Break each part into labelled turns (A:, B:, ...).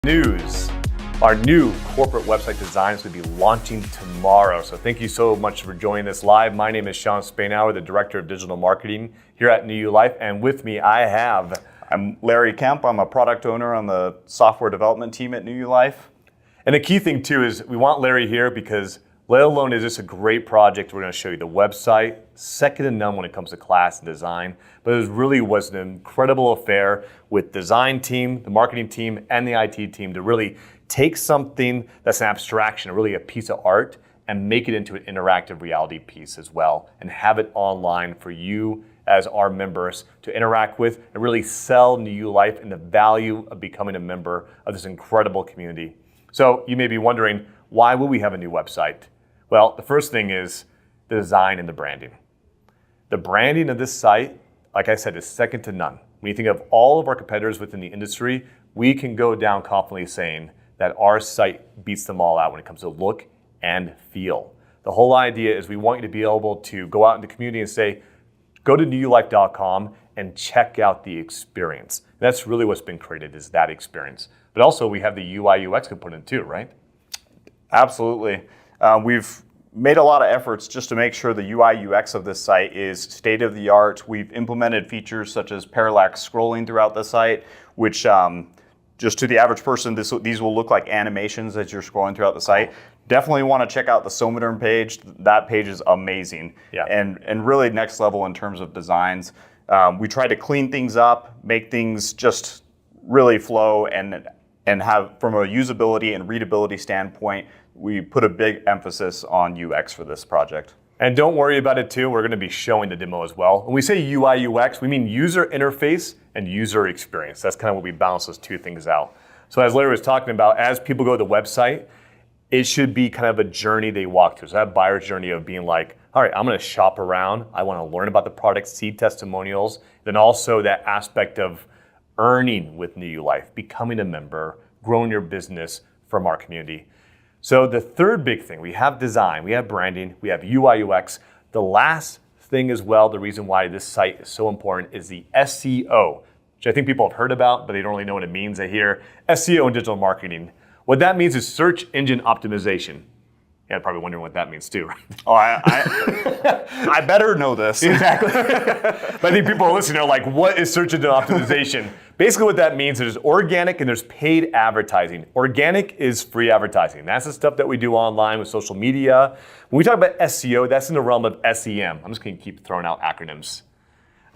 A: News. Our new corporate website design is going to be launching tomorrow. So thank you so much for joining us live. My name is Sean Spainauer, the Director of Digital Marketing here at New Life. And with me,
B: I'm Larry Kemp. I'm a product owner on the software development team at New Life.
A: And the key thing too is we want Larry here because let alone is this a great project. We're going to show you the website, second to none when it comes to class and design. But it really was an incredible affair with design team, the marketing team, and the IT team to really take something that's an abstraction, really a piece of art, and make it into an interactive reality piece as well, and have it online for you as our members to interact with and really sell New Life and the value of becoming a member of this incredible community. So you may be wondering, why will we have a new website? Well, the first thing is the design and the branding. The branding of this site, like I said, is second to none. When you think of all of our competitors within the industry, we can go down confidently saying that our site beats them all out when it comes to look and feel. The whole idea is we want you to be able to go out in the community and say, go to newlife.com and check out the experience. That's really what's been created, is that experience. But also we have the UI UX component too, right?
B: Absolutely. We've made a lot of efforts just to make sure the UI UX of this site is state of the art. We've implemented features such as parallax scrolling throughout the site, which just to the average person, these will look like animations as you're scrolling throughout the site. Definitely want to check out the Somaderm page. That page is amazing,
A: yeah.
B: and really next level in terms of designs. We try to clean things up, make things just really flow, and have, from a usability and readability standpoint, we put a big emphasis on UX for this project.
A: And don't worry about it too, we're going to be showing the demo as well. When we say UI UX, we mean user interface and user experience. That's kind of what we balance those two things out. So as Larry was talking about, as people go to the website, it should be kind of a journey they walk through. So that buyer's journey of being like, all right, I'm going to shop around. I want to learn about the product, see testimonials. Then also that aspect of earning with New Life, becoming a member, growing your business from our community. So the third big thing, we have design, we have branding, we have UI UX. The last thing as well, the reason why this site is so important is the SEO, which I think people have heard about, but they don't really know what it means. They hear SEO and digital marketing. What that means is search engine optimization. Yeah, probably wondering what that means too, right?
B: Oh, I better know this.
A: Exactly. But I think people listening are like, what is search engine optimization? Basically what that means is there's organic and there's paid advertising. Organic is free advertising. That's the stuff that we do online with social media. When we talk about SEO, that's in the realm of SEM. I'm just going to keep throwing out acronyms.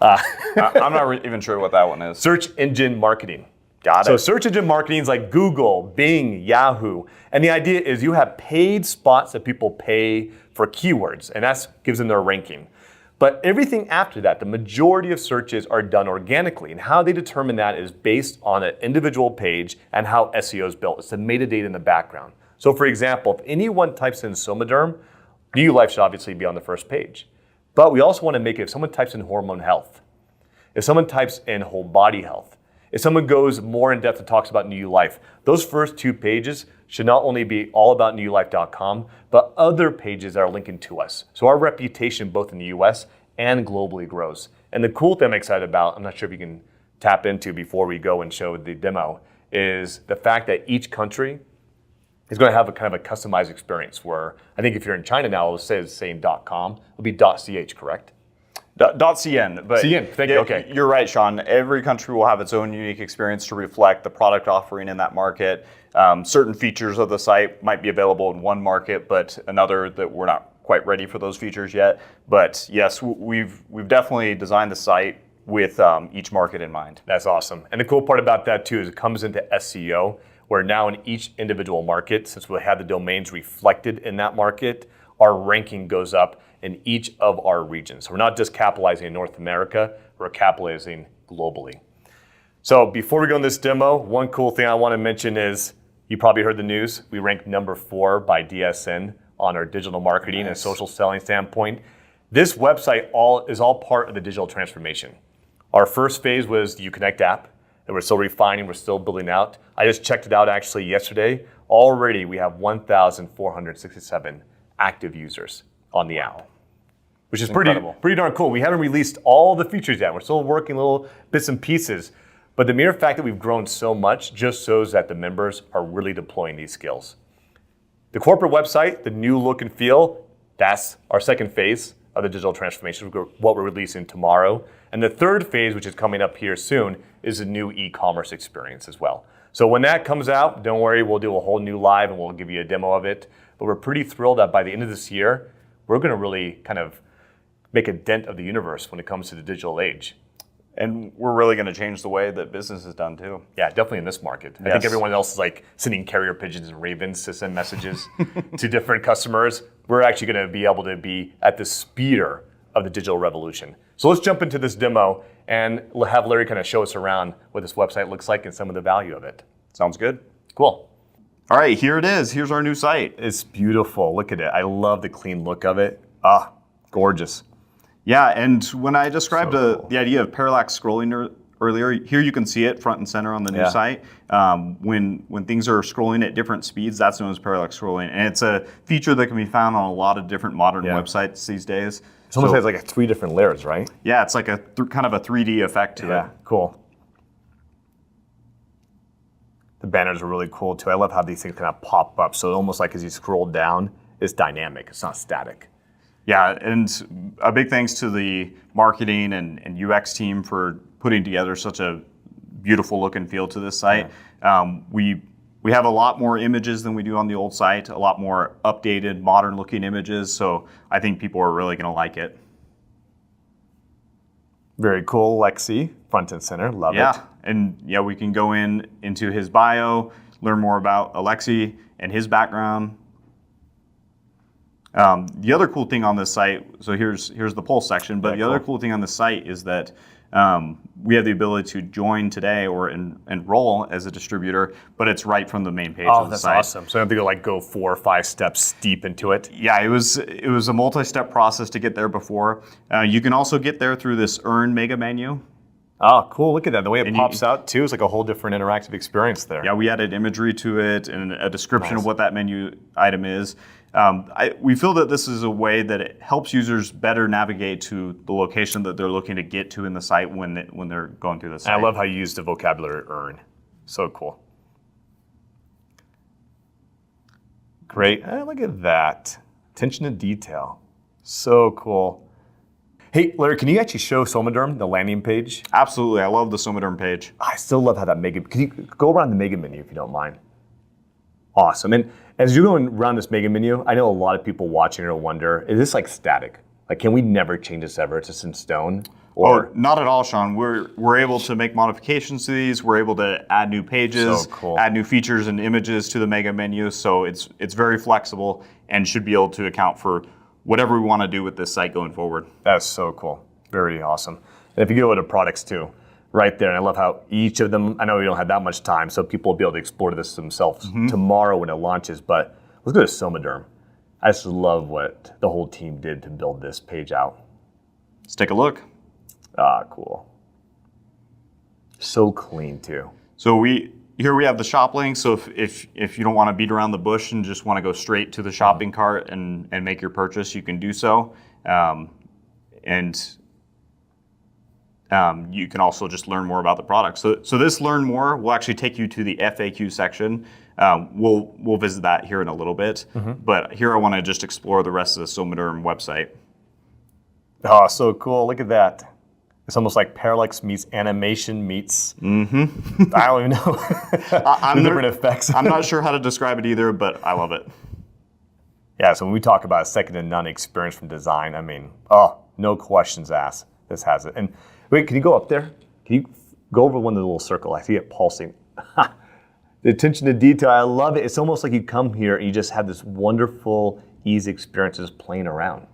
B: I'm not even sure what that one is.
A: Search engine marketing.
B: Got it.
A: So search engine marketing is like Google, Bing, Yahoo. And the idea is you have paid spots that people pay for keywords, and that gives them their ranking. But everything after that, the majority of searches are done organically. And how they determine that is based on an individual page and how SEO is built. It's the metadata in the background. So for example, if anyone types in Somaderm, New Life should obviously be on the first page. But we also want to make it, if someone types in hormone health, if someone types in whole body health, if someone goes more in depth and talks about New Life, those first two pages should not only be all about newlife.com, but other pages that are linking to us. So our reputation both in the US and globally grows. And the cool thing I'm excited about, I'm not sure if you can tap into before we go and show the demo, is the fact that each country is going to have a kind of a customized experience where I think if you're in China now, it'll say the same .com, it'll be .ch, correct?
B: .cn, but
A: CN, thank you, okay.
B: You're right, Sean. Every country will have its own unique experience to reflect the product offering in that market. Certain features of the site might be available in one market, but another that we're not quite ready for those features yet. But yes, we've definitely designed the site with each market in mind.
A: That's awesome. And the cool part about that too is it comes into SEO, where now in each individual market, since we have the domains reflected in that market, our ranking goes up in each of our regions. So we're not just capitalizing in North America, we're capitalizing globally. So before we go in this demo, one cool thing I want to mention is, you probably heard the news, we ranked number 4 by DSN on our digital marketing and social selling standpoint. This website is all part of the digital transformation. Our first phase was the Uconnect app that we're still refining, we're still building out. I just checked it out actually yesterday. Already we have 1,467 active users on the app, which is pretty darn cool. We haven't released all the features yet. We're still working little bits and pieces. But the mere fact that we've grown so much just shows that the members are really deploying these skills. The corporate website, the new look and feel, that's our second phase of the digital transformation, what we're releasing tomorrow. And the third phase, which is coming up here soon, is a new e-commerce experience as well. So when that comes out, don't worry, we'll do a whole new live and we'll give you a demo of it. But we're pretty thrilled that by the end of this year, we're going to really kind of make a dent of the universe when it comes to the digital age.
B: And we're really going to change the way that business is done too.
A: Yeah, definitely in this market. I think everyone else is like sending carrier pigeons and ravens to send messages to different customers. We're actually going to be able to be at the speeder of the digital revolution. So let's jump into this demo and have Larry kind of show us around what this website looks like and some of the value of it.
B: Sounds good.
A: Cool.
B: All right, here it is. Here's our new site.
A: It's beautiful. Look at it. I love the clean look of it. Gorgeous.
B: Yeah, and when I described
A: So cool.
B: the idea of parallax scrolling earlier, here you can see it front and center on the new site. When things are scrolling at different speeds, that's known as parallax scrolling. And it's a feature that can be found on a lot of different modern websites these days.
A: It almost has like 3 different layers, right?
B: Yeah, it's like a kind of a 3D effect to it.
A: Yeah, cool. The banners are really cool too. I love how these things kind of pop up. So almost like as you scroll down, it's dynamic. It's not static.
B: Yeah, and a big thanks to the marketing and UX team for putting together such a beautiful look and feel to this site. Yeah. We have a lot more images than we do on the old site, a lot more updated, modern looking images. So I think people are really going to like it.
A: Very cool, Lexi, front and center, love it.
B: Yeah, and yeah, we can go into his bio, learn more about Alexi and his background. The other cool thing on this site, so here's the poll section, but other cool thing on the site is that we have the ability to join today or enroll as a distributor, but it's right from the main page of the site.
A: Oh, that's awesome. So I don't think go 4 or 5 steps deep into it.
B: Yeah, it was a multi-step process to get there before. You can also get there through this Earn mega menu.
A: Oh, cool. Look at that. The way it pops out, too, is like a whole different interactive experience there.
B: Yeah, we added imagery to it and a description of what that menu item is. We feel that this is a way that it helps users better navigate to the location that they're looking to get to in the site when they're going through the site.
A: And I love how you use the vocabulary earn. So cool. Great. Look at that. Attention to detail. So cool. Hey, Larry, can you actually show Somaderm, the landing page?
B: Absolutely. I love the Somaderm page.
A: I still love how that mega... Can you go around the mega menu if you don't mind? Awesome. And as you're going around this mega menu, I know a lot of people watching will wonder, is this like static? Like, can we never change this ever? It's just in stone? Or
B: not at all, Sean. We're able to make modifications to these. We're able to add new pages, add new features and images to the mega menu. So it's very flexible and should be able to account for whatever we want to do with this site going forward.
A: That's so cool. Very awesome. And if you go to products too, right there, and I love how each of them, I know we don't have that much time, so people will be able to explore this themselves tomorrow when it launches, but let's go to Somaderm. I just love what the whole team did to build this page out.
B: Let's take a look.
A: Cool. So clean too.
B: So here we have the Shoplink. So if you don't want to beat around the bush and just want to go straight to the shopping cart and make your purchase, you can do so. You can also just learn more about the product. So this Learn More will actually take you to the FAQ section. We'll visit that here in a little bit. But here I want to just explore the rest of the Somaderm website.
A: Oh, so cool. Look at that. It's almost like parallax meets animation meets... I don't even know. Different effects.
B: I'm not sure how to describe it either, but I love it.
A: Yeah, so when we talk about a second-to-none experience from design, I mean, no questions asked. This has it. And wait, can you go up there? Can you go over one of the little circle? I see it pulsing. The attention to detail, I love it. It's almost like you come here and you just have this wonderful, easy experience just playing around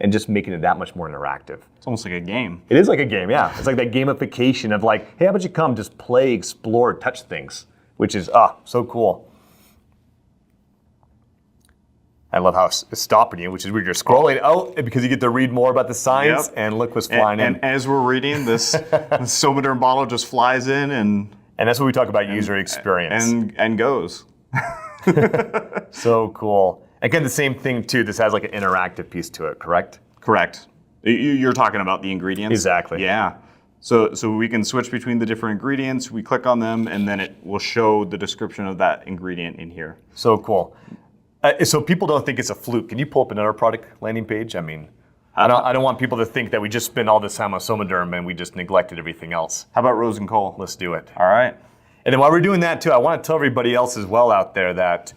A: and just making it that much more interactive.
B: It's almost like a game.
A: It is like a game, yeah. It's like that gamification of like, hey, how about you come, just play, explore, touch things, which is, so cool. I love how it's stopping you, which is weird. You're scrolling out because you get to read more about the science, and look what's flying in.
B: And as we're reading, this Somaderm bottle just flies in and
A: that's what we talk about, user experience.
B: And goes.
A: So cool. Again, the same thing too, this has like an interactive piece to it, correct?
B: Correct. You're talking about the ingredients?
A: Exactly.
B: Yeah. So we can switch between the different ingredients. We click on them, and then it will show the description of that ingredient in here.
A: So cool. So people don't think it's a fluke. Can you pull up another product landing page? I mean, I don't want people to think that we just spent all this time on Somaderm and we just neglected everything else.
B: How about Rose and Cole?
A: Let's do it.
B: All right.
A: And then while we're doing that too, I want to tell everybody else as well out there that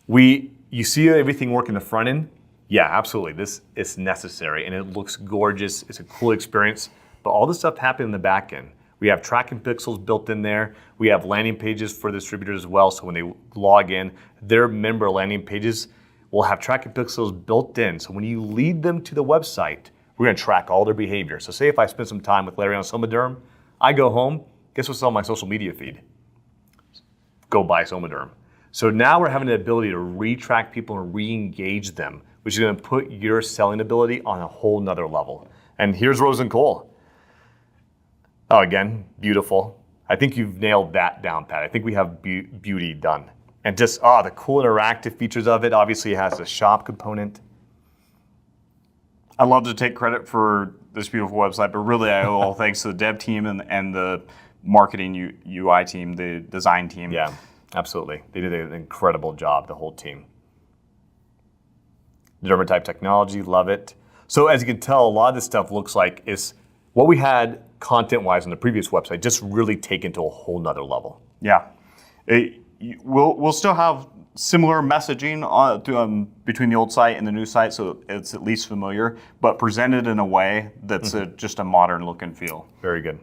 A: you see everything work in the front end? Yeah, absolutely. This is necessary and it looks gorgeous. It's a cool experience, but all this stuff happened in the back end. We have tracking pixels built in there. We have landing pages for the distributors as well. So when they log in, their member landing pages will have tracking pixels built in. So when you lead them to the website, we're gonna track all their behavior. So say if I spend some time with Larry on Somaderm, I go home, guess what's on my social media feed? Go buy Somaderm. So now we're having the ability to retrack people and re-engage them, which is gonna put your selling ability on a whole nother level. And here's Rose and Cole. Oh, again, beautiful. I think you've nailed that down, Pat. I think we have beauty done. And just, the cool interactive features of it. Obviously, it has a shop component.
B: I love to take credit for this beautiful website, but really I owe all thanks to the dev team and the marketing UI team, the design team.
A: Yeah, absolutely. They did an incredible job, the whole team. Dermatype technology, love it. So as you can tell, a lot of this stuff looks like it's what we had content-wise on the previous website, just really taken to a whole nother level.
B: Yeah. We'll still have similar messaging between the old site and the new site, so it's at least familiar, but presented in a way that's just a modern look and feel.
A: Very good.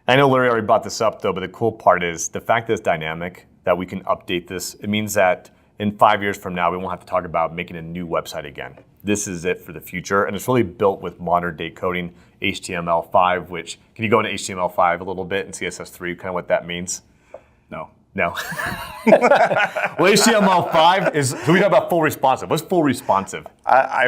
A: I know Larry already brought this up though, but the cool part is the fact that it's dynamic, that we can update this. It means that in 5 years from now, we won't have to talk about making a new website again. This is it for the future, and it's really built with modern day coding, HTML5, which, can you go into HTML5 a little bit and CSS3, kind of what that means?
B: No.
A: Well, HTML5 is, so we talk about full responsive. What's full responsive?
B: I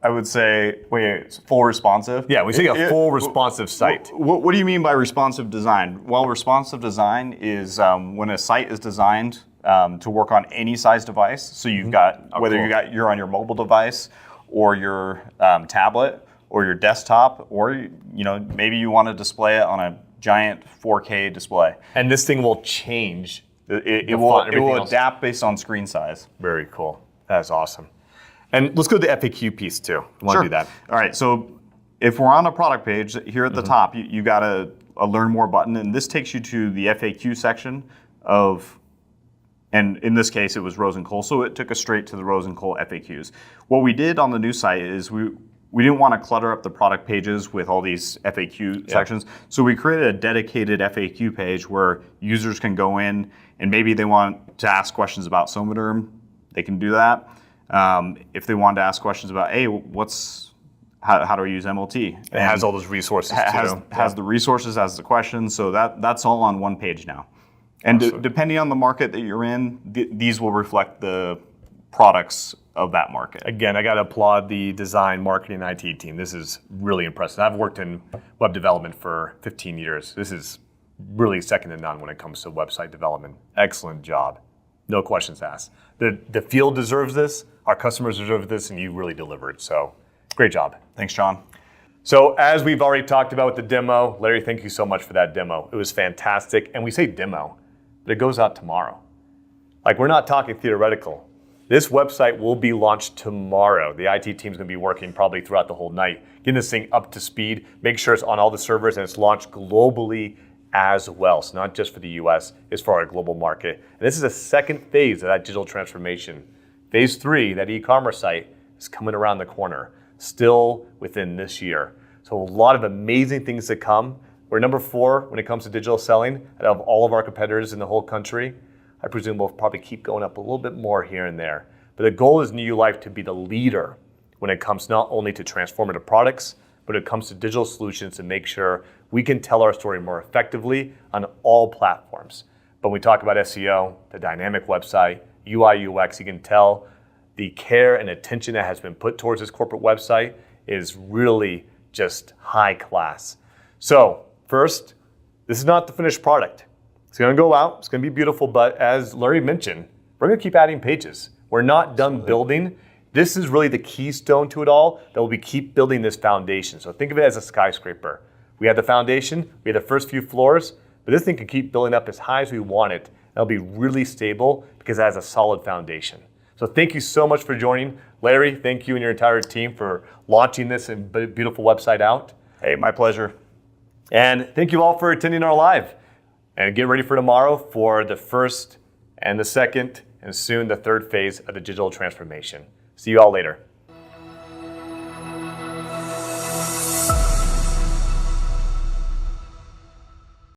B: would say, wait, it's full responsive?
A: Yeah, we say a full responsive site.
B: What do you mean by responsive design? Well, responsive design is when a site is designed to work on any size device. So you've got, whether you're on your mobile device or your tablet or your desktop, or maybe you want to display it on a giant 4K display.
A: And this thing will change.
B: It will adapt based on screen size.
A: Very cool. That's awesome. And let's go to the FAQ piece too. You want to do that?
B: All right. So if we're on a product page, here at the top, you got a Learn More button, and this takes you to the FAQ section of, and in this case, it was Rose and Cole, so it took us straight to the Rose and Cole FAQs. What we did on the new site is we didn't want to clutter up the product pages with all these FAQ sections, so we created a dedicated FAQ page where users can go in and maybe they want to ask questions about Somaderm, they can do that. If they want to ask questions about, hey, how do I use MLT?
A: It has all those resources too.
B: Has the resources, has the questions, so that's all on one page now. And depending on the market that you're in, these will reflect the products of that market.
A: Again, I got to applaud the design, marketing, and IT team. This is really impressive. I've worked in web development for 15 years. This is really second to none when it comes to website development. Excellent job. No questions asked. The field deserves this, our customers deserve this, and you really delivered. So great job.
B: Thanks, John.
A: So as we've already talked about with the demo, Larry, thank you so much for that demo. It was fantastic. And we say demo, but it goes out tomorrow. Like, we're not talking theoretical. This website will be launched tomorrow. The IT team's gonna be working probably throughout the whole night, getting this thing up to speed, make sure it's on all the servers and it's launched globally as well. So not just for the US, it's for our global market. And this is a second phase of that digital transformation. Phase 3, that e-commerce site, is coming around the corner, still within this year. So a lot of amazing things to come. We're number 4 when it comes to digital selling out of all of our competitors in the whole country. I presume we'll probably keep going up a little bit more here and there. But the goal is New Life to be the leader when it comes not only to transformative products, but it comes to digital solutions to make sure we can tell our story more effectively on all platforms. But when we talk about SEO, the dynamic website, UI, UX, you can tell the care and attention that has been put towards this corporate website is really just high class. So first, this is not the finished product. It's gonna go out, it's gonna be beautiful, but as Larry mentioned, we're gonna keep adding pages. We're not done building. This is really the keystone to it all, that we'll keep building this foundation. So think of it as a skyscraper. We had the foundation, we had the first few floors, but this thing can keep building up as high as we want it. It'll be really stable because it has a solid foundation. So thank you so much for joining. Larry, thank you and your entire team for launching this beautiful website out.
B: Hey, my pleasure.
A: And thank you all for attending our live. And get ready for tomorrow for the first and the second and soon the third phase of the digital transformation. See you all later.